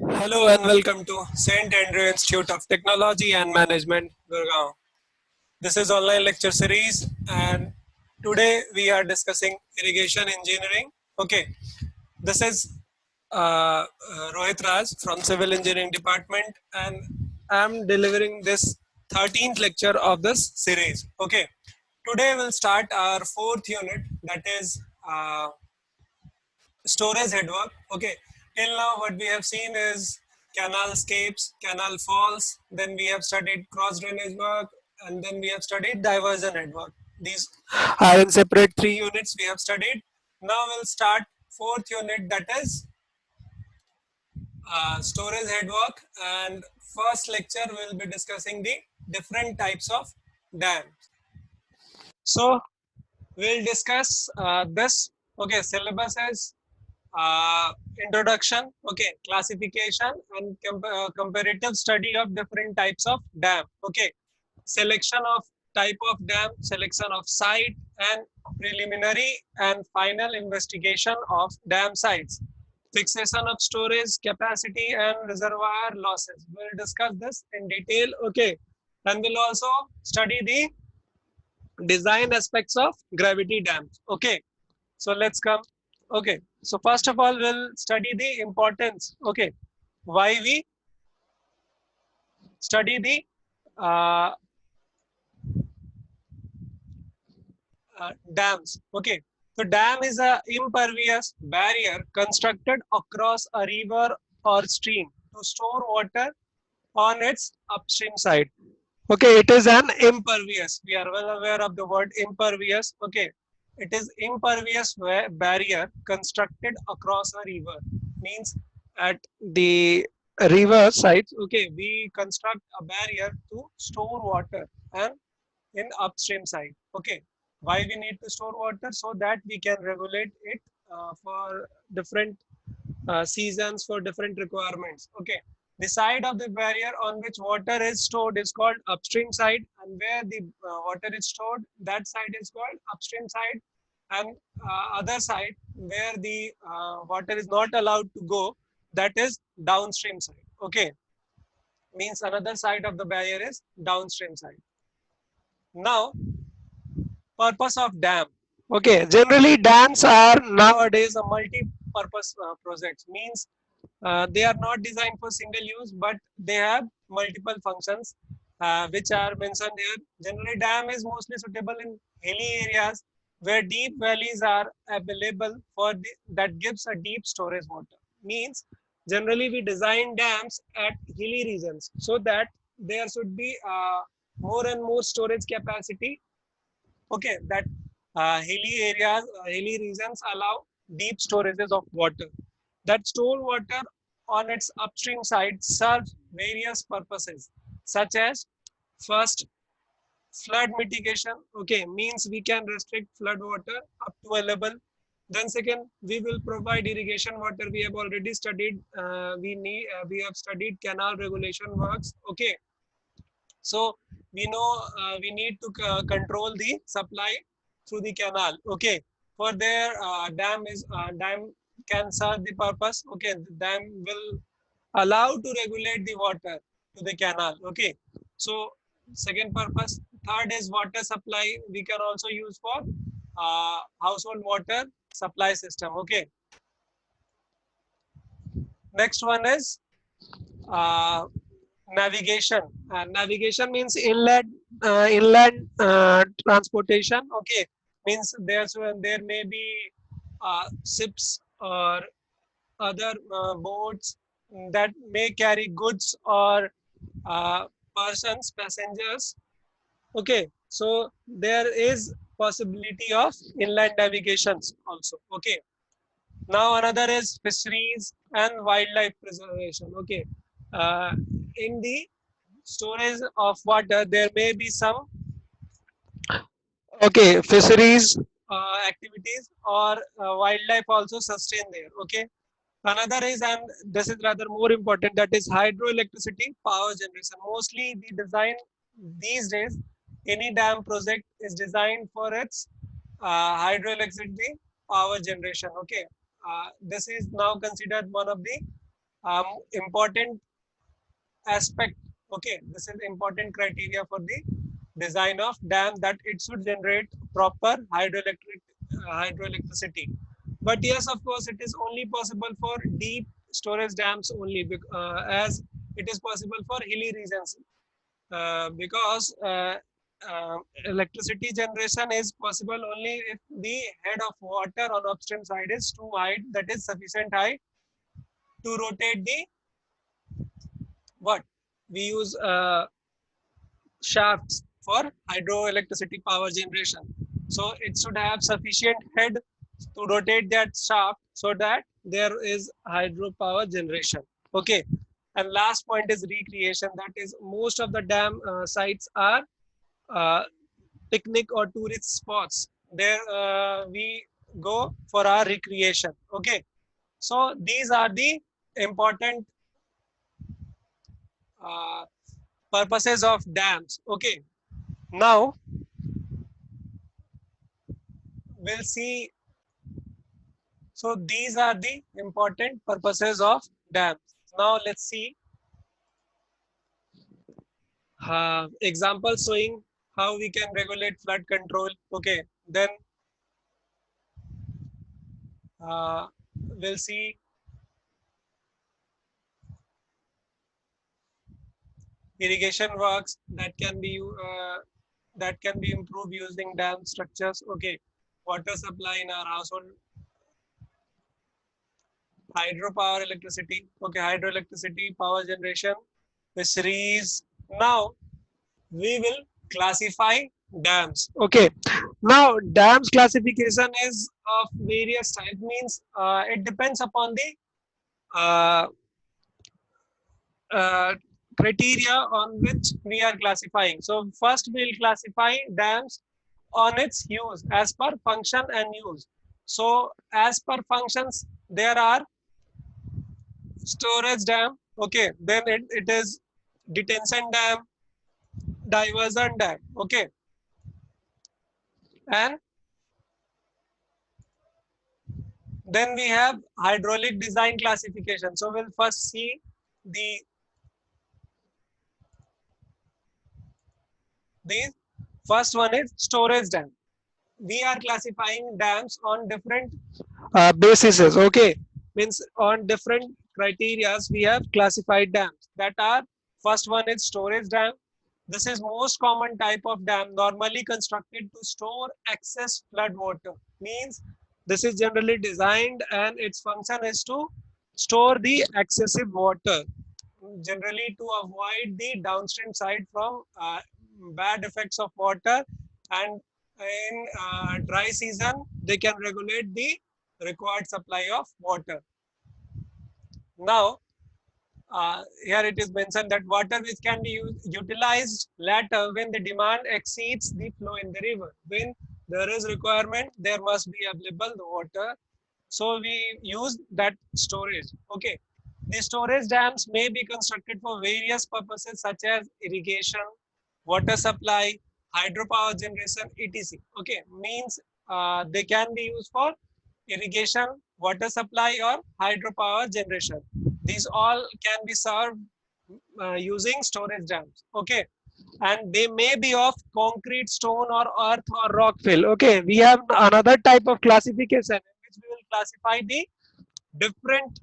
Hello and welcome to St. Andrew Institute of Technology and Management, Gurgaon. This is online lecture series and today we are discussing irrigation engineering. Okay, this is Rohit Raj from Civil Engineering Department and I am delivering this 13th lecture of this series. Okay, today we'll start our fourth unit, that is storage headwork. Okay, till now what we have seen is canal scapes, canal falls, then we have studied cross drainage work, and then we have studied diversion headwork. These are in separate three units we have studied. Now we'll start fourth unit, that is storage headwork, and first lecture we'll be discussing the different types of dams. So we'll discuss this. Okay, syllabus is introduction, okay, classification and comparative study of different types of dam. Okay, selection of type of dam, selection of site, and preliminary and final investigation of dam sites, fixation of storage capacity and reservoir losses. We'll discuss this in detail. Okay, and we'll also study the design aspects of gravity dams. Okay, so let's come. Okay, so first of all, we'll study the importance. Okay, why we study the uh, dams. Okay, so dam is a impervious barrier constructed across a river or stream to store water on its upstream side. Okay, it is an impervious. We are well aware of the word impervious. Okay, it is impervious barrier constructed across a river. Means at the river sides, okay, we construct a barrier to store water and in upstream side. Okay, why we need to store water? So that we can regulate it for different seasons, for different requirements. Okay, the side of the barrier on which water is stored is called upstream side, and where the water is stored, that side is called upstream side, and other side where the water is not allowed to go, that is downstream side. Okay, means another side of the barrier is downstream side. Now, purpose of dam. Okay, generally dams are nowadays a multi-purpose projects. Means they are not designed for single use, but they have multiple functions, which are mentioned here. Generally, dam is mostly suitable in hilly areas where deep valleys are available for that gives a deep storage water. Means generally we design dams at hilly regions so that there should be more and more storage capacity. Okay, that hilly areas, hilly regions allow deep storages of water. That store water on its upstream side serves various purposes, such as first, flood mitigation. Okay, means we can restrict flood water up to a level. Then second, we will provide irrigation water. We have already studied. We have studied canal regulation works. Okay, so we know we need to control the supply through the canal. Okay, for their dam can serve the purpose. Okay, the dam will allow to regulate the water to the canal. Okay, so second purpose. Third is water supply. We can also use for household water supply system. Okay, next one is uh, navigation. Navigation means inland transportation. Okay, means there may be ships or other boats that may carry goods or uh, persons, passengers. Okay, so there is possibility of inland navigations also. Okay, now another is fisheries and wildlife preservation. Okay, uh, in the storage of water, there may be some fisheries activities or wildlife also sustain there. Okay, another is, and this is rather more important, that is hydroelectricity power generation. Mostly the design these days, any dam project is designed for its hydroelectricity power generation. Okay, this is now considered one of the important aspect. Okay, this is important criteria for the design of dam, that it should generate proper hydroelectricity. But yes, of course, it is only possible for deep storage dams only, as it is possible for hilly regions, because electricity generation is possible only if the head of water on upstream side is too wide, that is sufficient height to rotate the what we use shafts for hydroelectricity power generation. So it should have sufficient head to rotate that shaft so that there is hydropower generation. Okay. And last point is recreation. That is, most of the dam sites are uh, picnic or tourist spots. There we go for our recreation. Okay. So these are the important uh, purposes of dams. Okay. Now we'll see. So these are the important purposes of dams. Now let's see examples showing how we can regulate flood control. Okay, then uh, we'll see irrigation works that can be improved using dam structures. Okay, water supply in our household, hydropower electricity. Okay, hydroelectricity power generation, fisheries. Now we will classify dams. Okay, now dams classification is of various types, means it depends upon the uh, uh, criteria on which we are classifying. So first we'll classify dams on its use as per function and use. So as per functions, there are storage dam. Okay, then it is detention dam, diversion dam. Okay, and then we have hydraulic design classification. So we'll first see the first one is storage dam. We are classifying dams on different bases. Okay, means on different criterias we have classified dams. That are, first one is storage dam. This is most common type of dam, normally constructed to store excess flood water. Means this is generally designed and its function is to store the excessive water, generally to avoid the downstream side from bad effects of water, and in dry season they can regulate the required supply of water. Now here it is mentioned that water which can be utilized later when the demand exceeds the flow in the river. When there is requirement, there must be available the water. So we use that storage. Okay. The storage dams may be constructed for various purposes such as irrigation, water supply, hydropower generation, etc. Okay, means they can be used for irrigation, water supply, or hydropower generation. These all can be served using storage dams. Okay, and they may be of concrete, stone, or earth or rock fill. Okay, we have another type of classification in which we will classify the different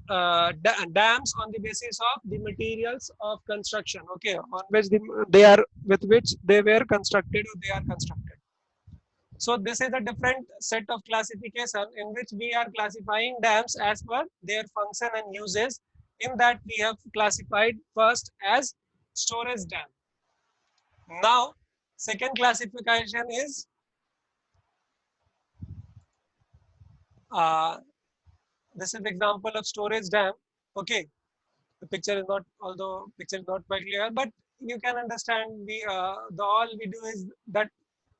dams on the basis of the materials of construction. Okay, on which they are, with which they were constructed or they are constructed. So this is a different set of classification in which we are classifying dams as per their function and uses. In that we have classified first as storage dam. Now second classification is uh, this is example of storage dam. Okay, the picture is not, although picture is not quite clear, but you can understand. We the all we do is that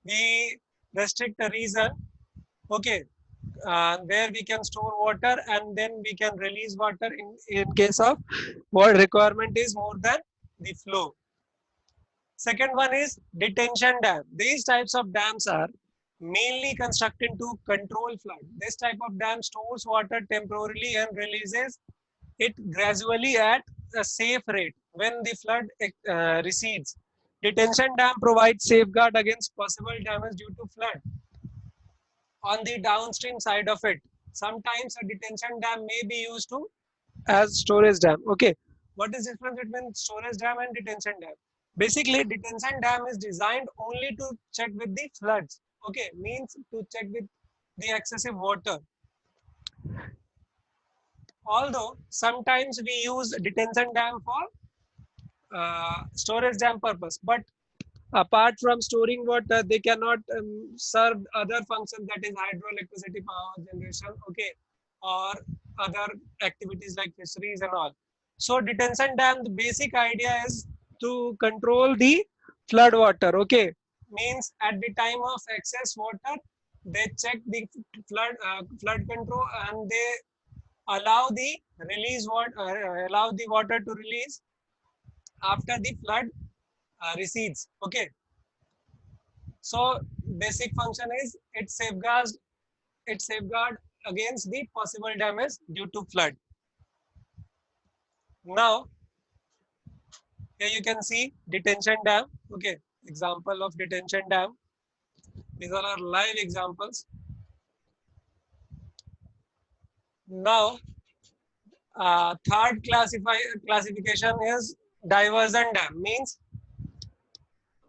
we restrict a region. Okay, where we can store water and then we can release water in case of what requirement is more than the flow. Second one is detention dam. These types of dams are mainly constructed to control flood. This type of dam stores water temporarily and releases it gradually at a safe rate when the flood recedes. Detention dam provides safeguard against possible damage due to flood. On the downstream side of it, sometimes a detention dam may be used to as storage dam. Okay, what is the difference between storage dam and detention dam? Basically, detention dam is designed only to check with the floods. Okay, means to check with the excessive water. Although sometimes we use detention dam for storage dam purpose, but apart from storing water, they cannot serve other functions, that is hydroelectricity power generation, okay, or other activities like fisheries and all. So detention dam, the basic idea is to control the flood water, okay, means at the time of excess water, they check the flood control, and they allow the allow the water to release after the flood recedes, okay. So basic function is it safeguard against the possible damage due to flood. Now here you can see detention dam. Okay, example of detention dam. These are our live examples. Now third classification is diversion dam. Means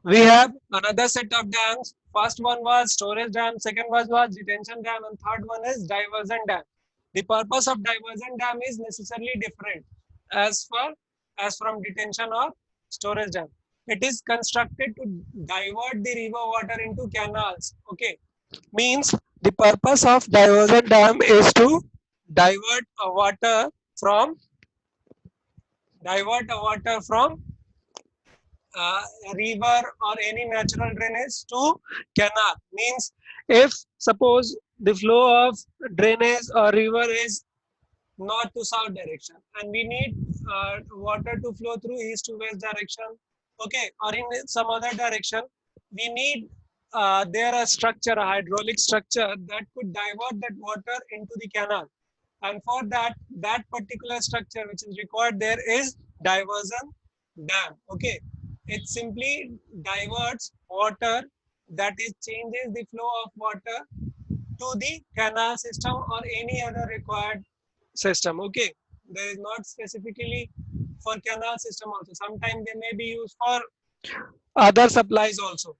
we have another set of dams. First one was storage dam, second was detention dam, and third one is diversion dam. The purpose of diversion dam is necessarily different as far as from detention or storage dam. It is constructed to divert the river water into canals. Okay, means the purpose of diversion dam is to divert a water from a river or any natural drainage to canal. Means if suppose the flow of drainage or river is north to south direction, and we need water to flow through east to west direction, okay, or in some other direction, we need there a structure, a hydraulic structure that could divert that water into the canal, and for that particular structure which is required there is diversion dam. Okay, it simply diverts water, that is changes the flow of water to the canal system or any other required system. Okay, there is not specifically for canal system also, sometimes they may be used for other supplies also.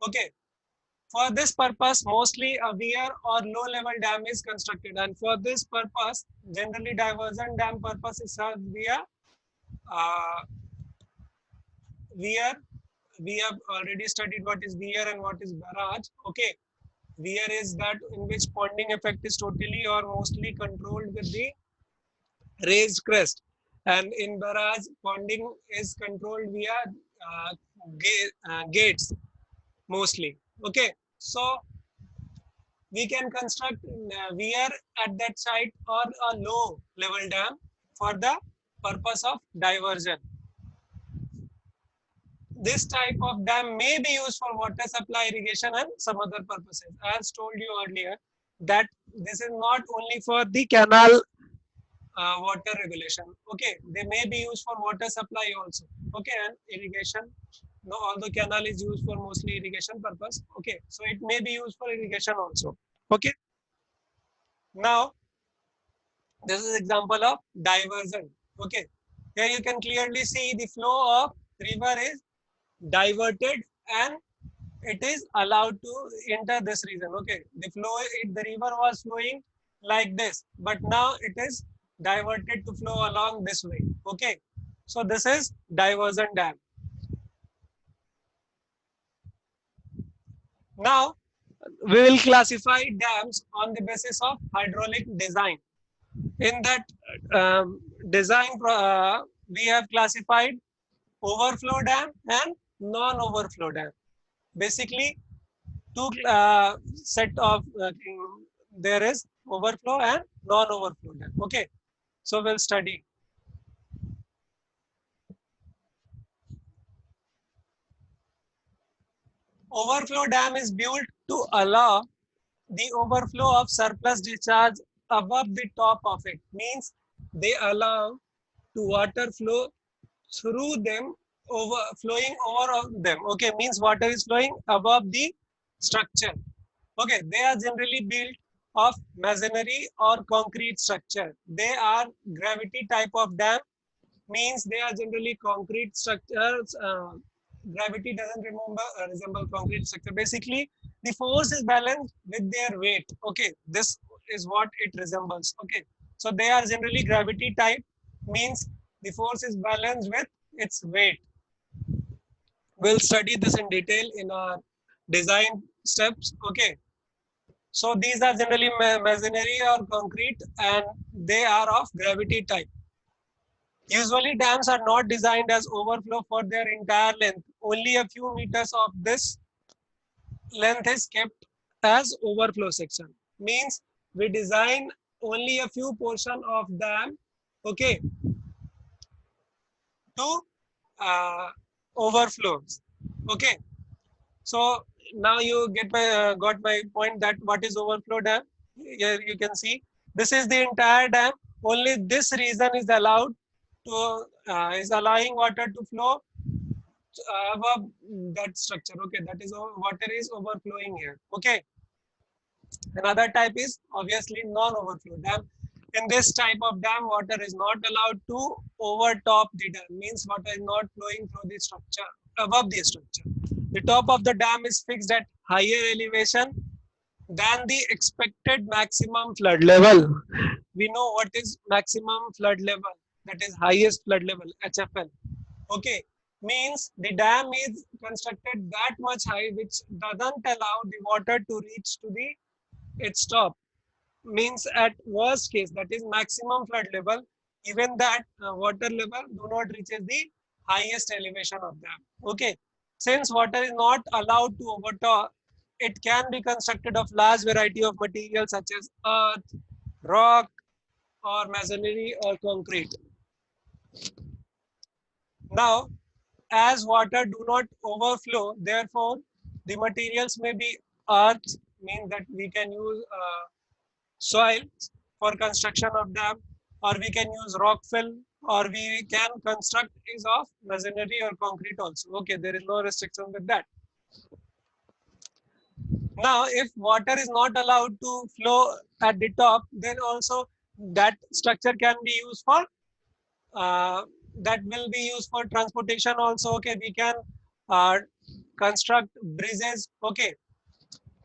Okay, for this purpose mostly a weir or low level dam is constructed, and for this purpose generally diversion dam purpose is served via uh, weir. We have already studied what is weir and what is barrage. Okay, weir is that in which ponding effect is totally or mostly controlled with the raised crest, and in barrage ponding is controlled via gates mostly. Okay, so we can construct weir at that site or a low level dam for the purpose of diversion. This type of dam may be used for water supply, irrigation, and some other purposes. As told you earlier, that this is not only for the canal water regulation. Okay, they may be used for water supply also. Okay, and irrigation. No, although canal is used for mostly irrigation purpose. Okay, so it may be used for irrigation also. Okay, now this is example of diversion. Okay, here you can clearly see the flow of river is diverted and it is allowed to enter this region. Okay, the river was flowing like this, but now it is diverted to flow along this way. Okay, so this is diversion dam. Now we will classify dams on the basis of hydraulic design. In that design, we have classified overflow dam and non-overflow dam. Basically, two set of there is overflow and non-overflow dam. Okay, so we'll study. Overflow dam is built to allow the overflow of surplus discharge above the top of it. Means they allow to water flow through them, flowing over on them. Okay, means water is flowing above the structure. Okay, they are generally built of masonry or concrete structure. They are gravity type of dam, means they are generally concrete structures. Gravity doesn't resemble concrete structure. Basically, the force is balanced with their weight. Okay, this is what it resembles. Okay, so they are generally gravity type, means the force is balanced with its weight. We'll study this in detail in our design steps. Okay, so these are generally masonry or concrete, and they are of gravity type. Usually dams are not designed as overflow for their entire length. Only a few meters of this length is kept as overflow section. Means we design only a few portion of dam, okay, to overflows. Okay, so now you got my point that what is overflow dam. Here you can see this is the entire dam. Only this region is allowed to is allowing water to flow above that structure. Okay, that is water is overflowing here. Okay, another type is obviously non-overflow dam. In this type of dam, water is not allowed to overtop the dam. Means water is not flowing through the structure above the structure. The top of the dam is fixed at higher elevation than the expected maximum flood level. We know what is maximum flood level, that is highest flood level, HFL. Okay, means the dam is constructed that much high which doesn't allow the water to reach to the its top. Means at worst case, that is maximum flood level, even that water level do not reaches the highest elevation of dam. Okay, since water is not allowed to overtop, it can be constructed of large variety of materials such as earth, rock, or masonry or concrete. Now, as water do not overflow, therefore the materials may be earth, means that we can use soil for construction of dam, or we can use rock fill, or we can construct is of masonry or concrete also. Okay, there is no restriction with that. Now, if water is not allowed to flow at the top, then also that structure can be used for that will be used for transportation also. Okay, we can uh, construct bridges. Okay,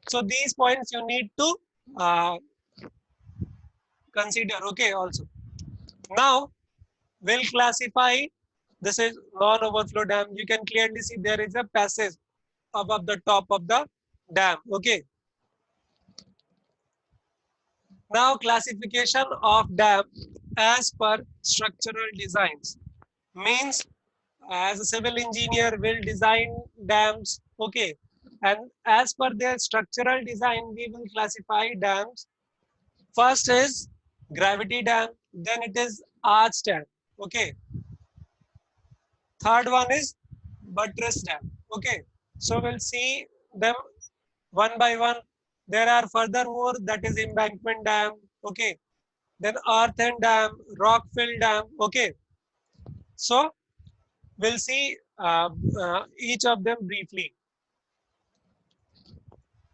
so these points you need to uh, consider. Okay, also now we'll classify. This is non-overflow dam. You can clearly see there is a passage above the top of the dam. Okay, now classification of dam as per structural designs, means as a civil engineer will design dams. Okay, and as per their structural design we will classify dams. First is gravity dam, then it is arch dam. Okay, third one is buttress dam. Okay, so we'll see them one by one. There are furthermore, that is embankment dam. Okay, then earthen dam, rock fill dam. Okay, so we'll see each of them briefly.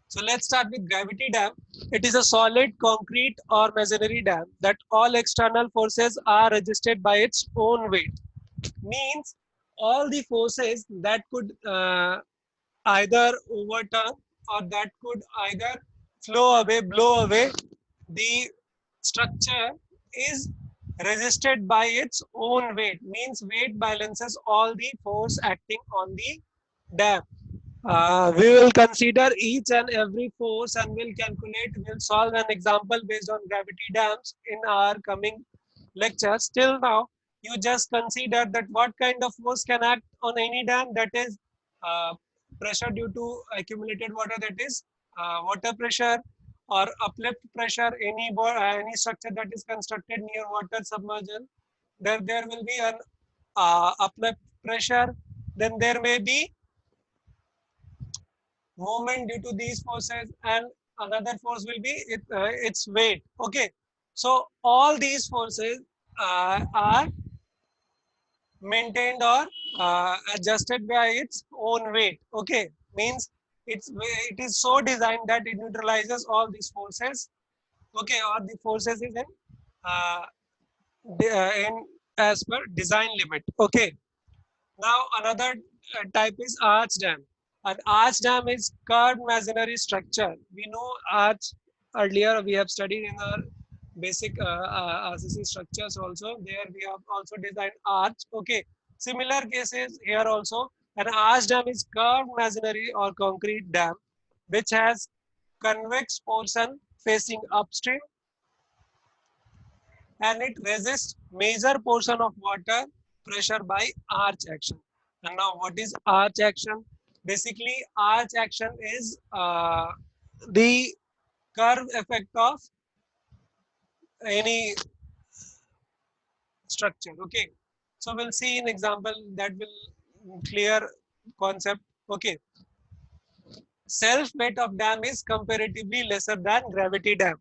So let's start with gravity dam. It is a solid concrete or masonry dam that all external forces are resisted by its own weight. Means all the forces that could either overturn or that could either flow away, blow away the structure is resisted by its own weight. Means weight balances all the force acting on the dam. We will consider each and every force and will calculate, will solve an example based on gravity dams in our coming lectures. Till now, you just consider that what kind of force can act on any dam, that is uh, pressure due to accumulated water, that is water pressure, or uplift pressure, any structure that is constructed near water submersion, there will be an uplift pressure. Then there may be movement due to these forces, and another force will be its weight. Okay, So all these forces are maintained or adjusted by its own weight. Okay, means it is so designed that it neutralizes all these forces. Okay, or the forces is uh, in as per design limit. Okay, now another type is arch dam. An arch dam is curved masonry structure. We know arch earlier we have studied in our basic RCC structures also. There we have also designed arch. Okay, similar cases here also. An arch dam is curved masonry or concrete dam which has convex portion facing upstream and it resists major portion of water pressure by arch action. And now what is arch action? Basically, arch action is the curve effect of any structure. Okay, so we'll see an example that will clear concept. Okay, self weight of dam is comparatively lesser than gravity dam.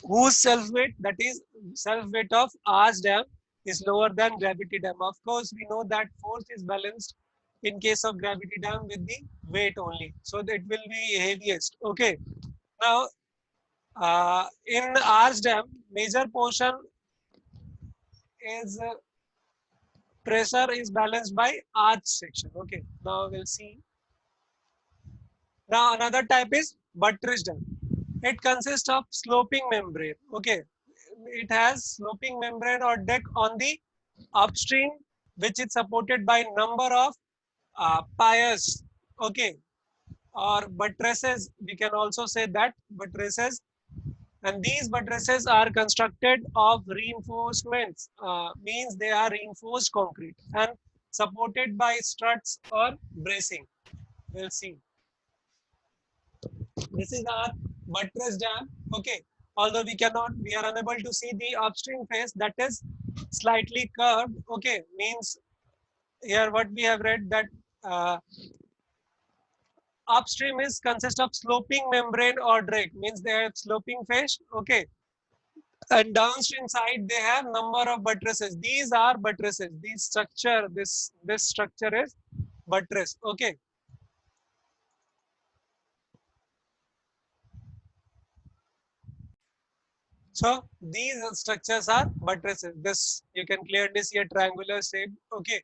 Whose self weight, that is self weight of arch dam, is lower than gravity dam. Of course, we know that force is balanced in case of gravity dam with the weight only, so that will be heaviest. Okay, now in arch dam major portion is pressure is balanced by arch section. Okay, now we'll see. Now another type is buttress dam. It consists of sloping membrane. Okay, it has sloping membrane or deck on the upstream, which is supported by number of piers. Okay, or buttresses. We can also say that buttresses, and these buttresses are constructed of reinforcements. Means they are reinforced concrete and supported by struts or bracing. We'll see. This is our buttress dam. Okay. Although we are unable to see the upstream face that is slightly curved. Okay. Means here what we have read that upstream is consist of sloping membrane or drake. Means they have sloping face. Okay. And downstream side they have number of buttresses. These are buttresses. This structure, this structure is buttress. Okay. So these structures are buttresses. This you can clearly see a triangular shape. Okay.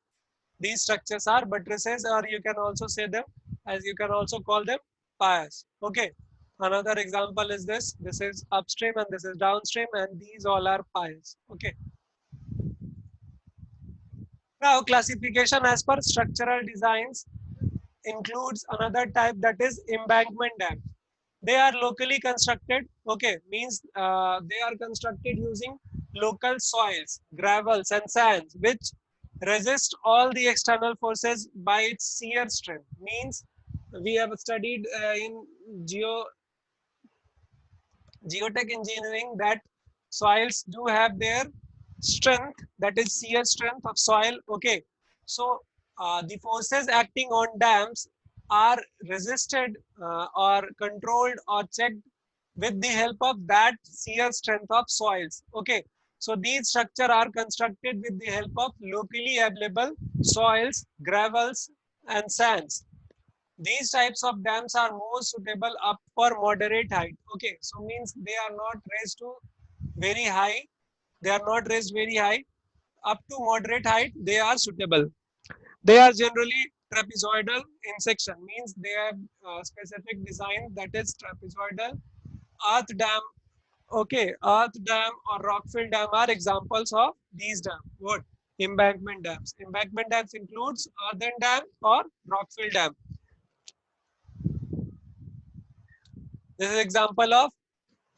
These structures are buttresses, or you can also say them as you can also call them piers. Okay. Another example is this. This is upstream and this is downstream, and these all are piers. Okay. Now classification as per structural designs includes another type, that is embankment dam. They are locally constructed. Okay, means they are constructed using local soils, gravels, and sands, which resist all the external forces by its shear strength. Means we have studied in geotech engineering that soils do have their strength, that is shear strength of soil. Okay, so the forces acting on dams are resisted or controlled or checked with the help of that shear strength of soils. Okay, so these structure are constructed with the help of locally available soils, gravels, and sands. These types of dams are more suitable up for moderate height. Okay, so means they are not raised to very high. They are not raised very high. Up to moderate height, they are suitable. They are generally trapezoidal in section. Means they have specific design, that is trapezoidal. Earth dam, okay, earth dam or rockfill dam are examples of these dams. What? Embankment dams. Embankment dams includes earthen dam or rockfill dam. This is example of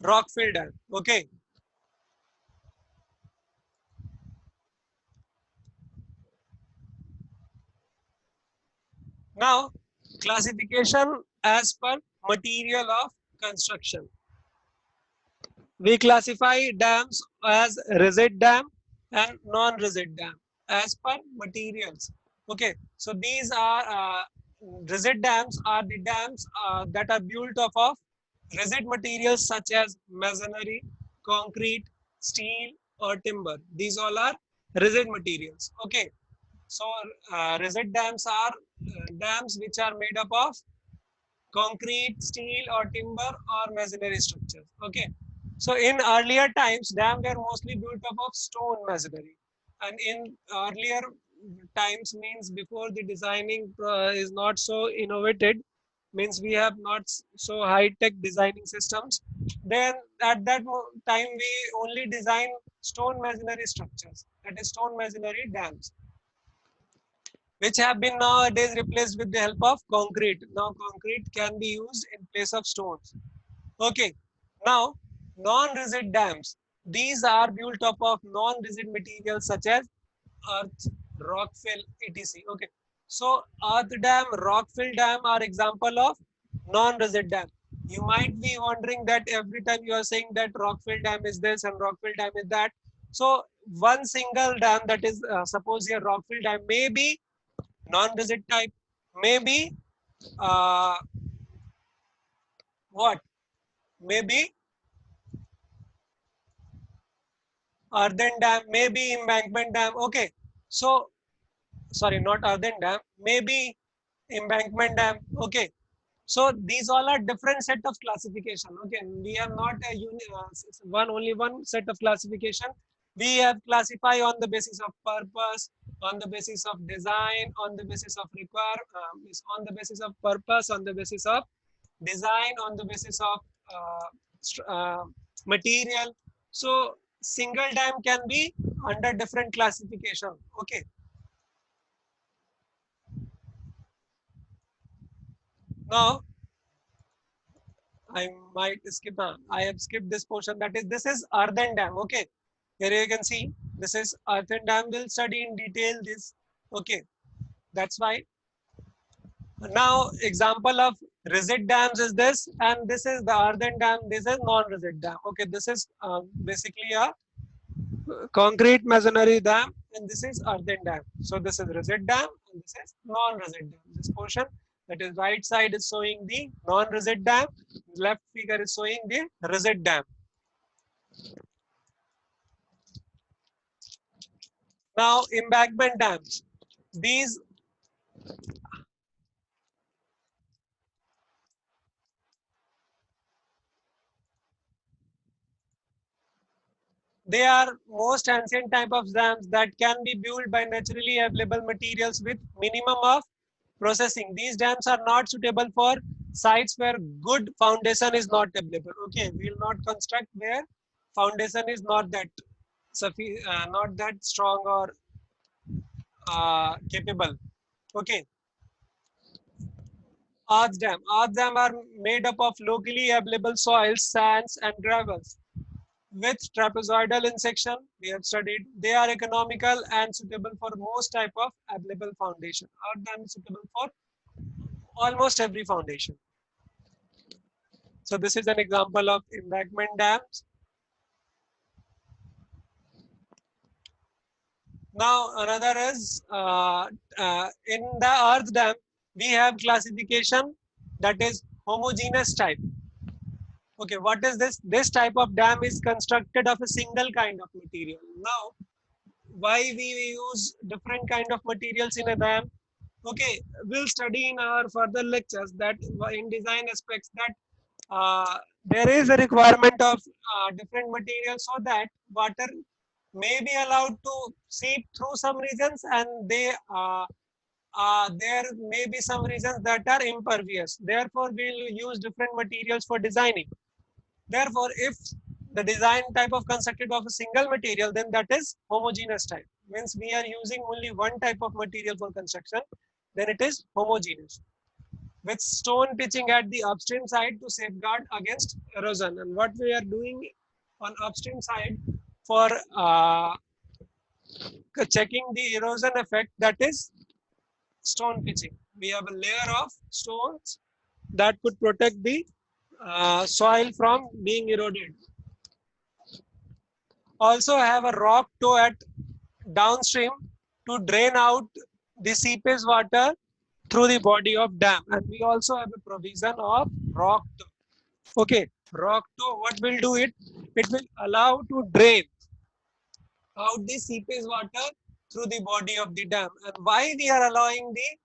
rockfill dam. Okay. Now, classification as per material of construction. We classify dams as rigid dam and non-rigid dam as per materials. Okay. So these are rigid dams are the dams that are built of rigid materials such as masonry. concrete, steel, or timber. These all are rigid materials. Okay. So rigid dams are dams which are made up of concrete, steel, or timber, or masonry structures. Okay. So in earlier times, dams were mostly built up of stone masonry, and in earlier times means before the designing is not so innovated, means we have not so high tech designing systems. Then at that time we only design stone masonry structures, that is stone masonry dams, which have been nowadays replaced with the help of concrete. Now concrete can be used in place of stones. Okay. Now non-rigid dams. These are built up of non-rigid materials such as earth, rock fill, etc. Okay. So earth dam, rock fill dam are example of non-rigid dam. You might be wondering that every time you are saying that rock fill dam is this and rock fill dam is that. So one single dam, that is suppose here rock fill dam may be non-rigid type, maybe uh, what? Maybe earthen dam, maybe embankment dam. Okay, so sorry, not earthen dam, maybe embankment dam. Okay, so these all are different set of classification. Okay, we have not a only one set of classification. We have classify on the basis of purpose, on the basis of design, on the basis of on the basis of purpose, on the basis of design, on the basis of material. So single dam can be under different classification. Okay. Now I might skip. I have skipped this portion. That is, this is earthen dam. Okay. Here you can see this is earthen dam. We'll study in detail this. Okay. That's why. Now example of rigid dams is this, and this is the earthen dam. This is non-rigid dam. Okay. This is basically a concrete masonry dam, and this is earthen dam. So this is rigid dam and this is non-rigid dam. This portion, that is right side, is showing the non-rigid dam, left figure is showing the rigid dam. Now embankment dams, these they are most ancient type of dams that can be built by naturally available materials with minimum of processing. These dams are not suitable for sites where good foundation is not available. Okay, we will not construct where foundation is not that not that strong or capable. Okay, Earth dam are made up of locally available soils, sands, and gravels with trapezoidal in section. We have studied. They are economical and suitable for most type of available foundation. Earth dam is suitable for almost every foundation. So this is an example of embankment dams. Now another is in the earth dam we have classification, that is homogeneous type. Okay, what is this? This type of dam is constructed of a single kind of material. Now why we use different kind of materials in a dam? Okay, we'll study in our further lectures that in design aspects that there is a requirement of different materials so that water may be allowed to seep through some regions, and there may be some regions that are impervious. Therefore, we'll use different materials for designing. Therefore, if the design type of constructed of a single material, then that is homogeneous type. Means we are using only one type of material for construction, then it is homogeneous. With stone pitching at the upstream side to safeguard against erosion. And what we are doing on upstream side for checking the erosion effect, that is stone pitching. We have a layer of stones that could protect the soil from being eroded. Also have a rock toe at downstream to drain out the seepage water through the body of dam, and we also have a provision of rock toe. Okay, rock toe, what will do it? It will allow to drain out the seepage water through the body of the dam. And why we are allowing the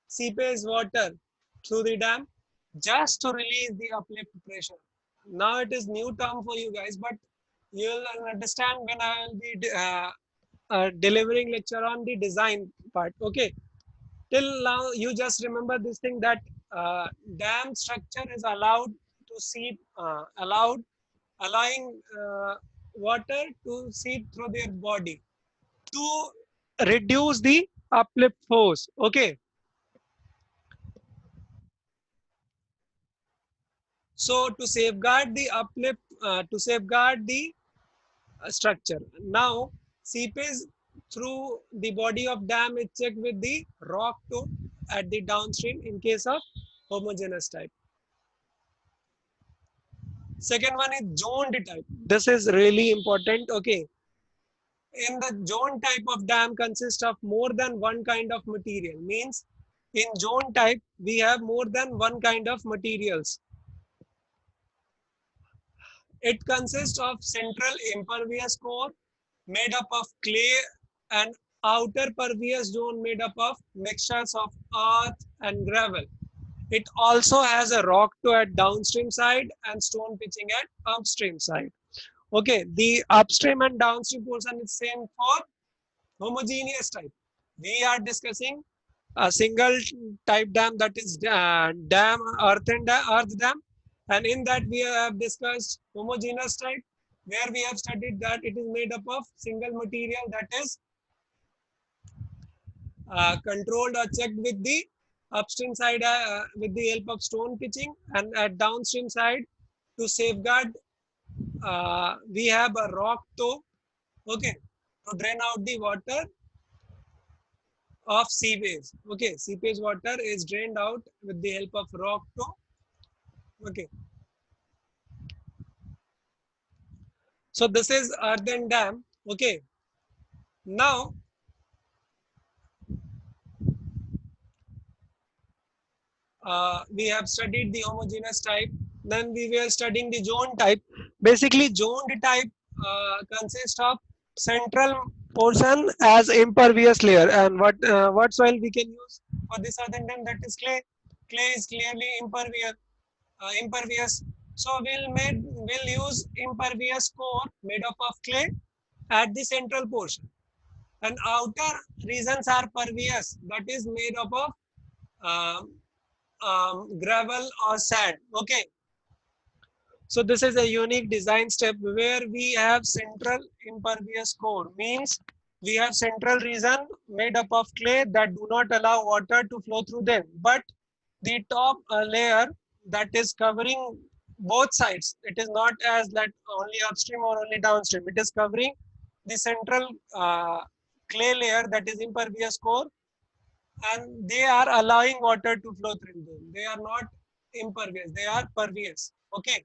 seepage water through the dam? Just to release the uplift pressure. Now it is new term for you guys, but you'll understand when I will be delivering lecture on the design part. Okay. Till now, you just remember this thing that dam structure is allowed to seep, allowing water to seep through their body to reduce the uplift force. Okay. So to safeguard the uplift, to safeguard the structure. Now, seepage through the body of dam is checked with the rock toe at the downstream in case of homogeneous type. Second one is zoned type. This is really important. Okay. In the zone type of dam consists of more than one kind of material. Means in zone type, we have more than one kind of materials. It consists of central impervious core made up of clay and outer pervious zone made up of mixtures of earth and gravel. It also has a rock toe at downstream side and stone pitching at upstream side. Okay, the upstream and downstream portion is same for homogeneous type. We are discussing a single type dam, that is dam, earth dam, and in that we have discussed homogeneous type, where we have studied that it is made up of single material, that is controlled or checked with the upstream side with the help of stone pitching, and at downstream side to safeguard we have a rock toe, okay, to drain out the water of seepage. Okay, seepage water is drained out with the help of rock toe. Okay, so this is earthen dam. Okay, now we have studied the homogeneous type. Then we were studying the zone type. Basically, zoned type consists of central portion as impervious layer. And what soil we can use for this earthen dam? That is clay. Clay is clearly impervious. Impervious. So we'll use impervious core made up of clay at the central portion, and outer regions are pervious, that is made up of um, gravel or sand. Okay, so this is a unique design step where we have central impervious core. Means we have central region made up of clay that do not allow water to flow through them, but the top layer that is covering both sides. It is not as that only upstream or only downstream. It is covering the central clay layer, that is impervious core, and they are allowing water to flow through them. They are not impervious, they are pervious. Okay.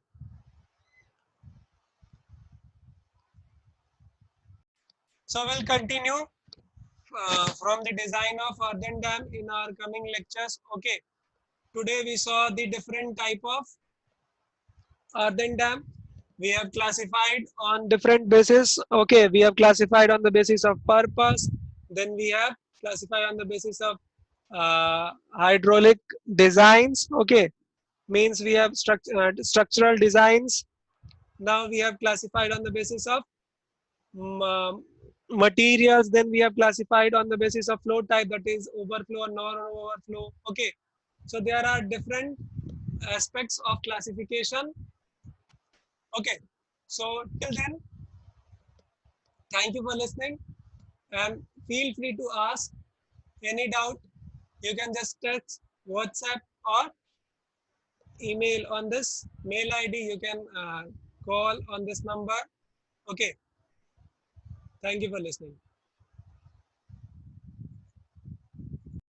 So we'll continue from the design of earthen dam in our coming lectures. Okay. Today we saw the different type of earthen dam. We have classified on different basis. Okay, we have classified on the basis of purpose. Then we have classified on the basis of hydraulic designs. Okay, means we have structural designs. Now we have classified on the basis of materials. Then we have classified on the basis of flow type, that is overflow or non-overflow. Okay, so there are different aspects of classification. Okay, so till then, thank you for listening, and feel free to ask any doubt. You can just text, WhatsApp, or email on this mail ID. You can call on this number. Okay, thank you for listening.